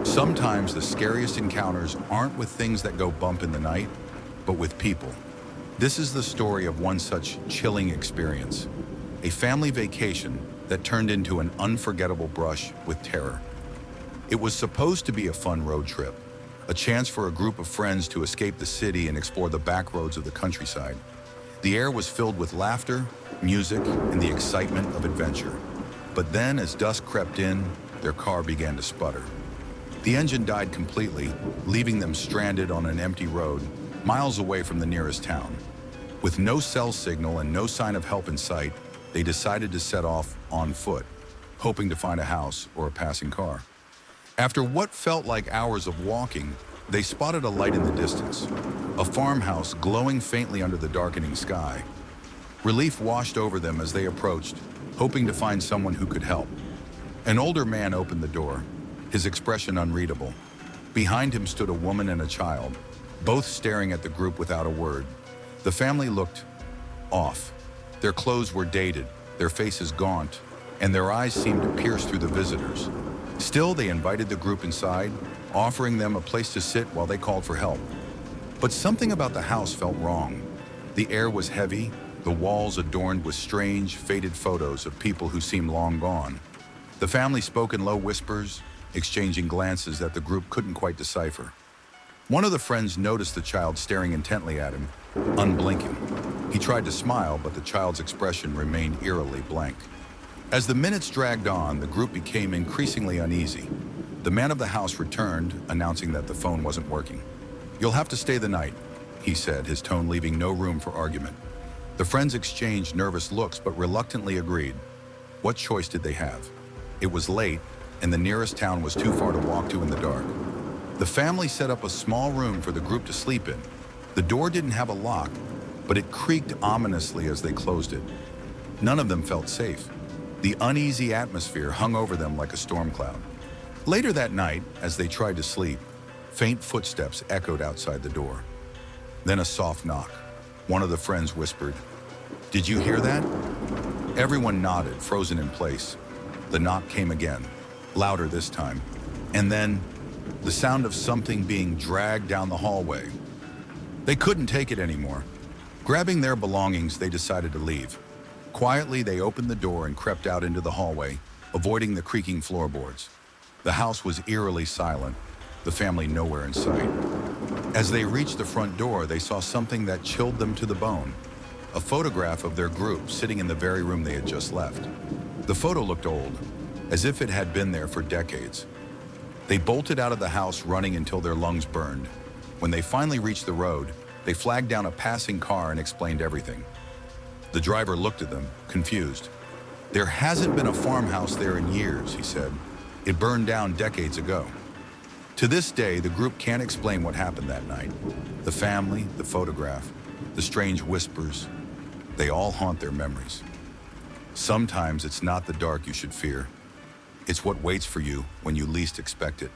Sometimes the scariest encounters aren't with things that go bump in the night, but with people. This is the story of one such chilling experience, a family vacation that turned into an unforgettable brush with terror. It was supposed to be a fun road trip, a chance for a group of friends to escape the city and explore the back roads of the countryside. The air was filled with laughter, music, and the excitement of adventure. But then, as dusk crept in, their car began to sputter. The engine died completely, leaving them stranded on an empty road, miles away from the nearest town. With no cell signal and no sign of help in sight, they decided to set off on foot, hoping to find a house or a passing car. After what felt like hours of walking, they spotted a light in the distance, a farmhouse glowing faintly under the darkening sky. Relief washed over them as they approached, hoping to find someone who could help. An older man opened the door, his expression unreadable. Behind him stood a woman and a child, both staring at the group without a word. The family looked off. Their clothes were dated, their faces gaunt, and their eyes seemed to pierce through the visitors. Still, they invited the group inside, offering them a place to sit while they called for help. But something about the house felt wrong. The air was heavy, the walls adorned with strange, faded photos of people who seemed long gone. The family spoke in low whispers, exchanging glances that the group couldn't quite decipher. One of the friends noticed the child staring intently at him, unblinking. He tried to smile, but the child's expression remained eerily blank. As the minutes dragged on, the group became increasingly uneasy. The man of the house returned, announcing that the phone wasn't working. "You'll have to stay the night," he said, his tone leaving no room for argument. The friends exchanged nervous looks but reluctantly agreed. What choice did they have? It was late, and the nearest town was too far to walk to in the dark. The family set up a small room for the group to sleep in. The door didn't have a lock, but it creaked ominously as they closed it. None of them felt safe. The uneasy atmosphere hung over them like a storm cloud. Later that night, as they tried to sleep, faint footsteps echoed outside the door. Then a soft knock. One of the friends whispered, "Did you hear that?" Everyone nodded, frozen in place. The knock came again, louder this time, and then the sound of something being dragged down the hallway. They couldn't take it anymore. Grabbing their belongings, they decided to leave. Quietly, they opened the door and crept out into the hallway, avoiding the creaking floorboards. The house was eerily silent, the family nowhere in sight. As they reached the front door, they saw something that chilled them to the bone. A photograph of their group sitting in the very room they had just left. The photo looked old, as if it had been there for decades. They bolted out of the house running until their lungs burned. When they finally reached the road, they flagged down a passing car and explained everything. The driver looked at them, confused. "There hasn't been a farmhouse there in years," he said. "It burned down decades ago." To this day, the group can't explain what happened that night. The family, the photograph, the strange whispers, they all haunt their memories. Sometimes it's not the dark you should fear. It's what waits for you when you least expect it.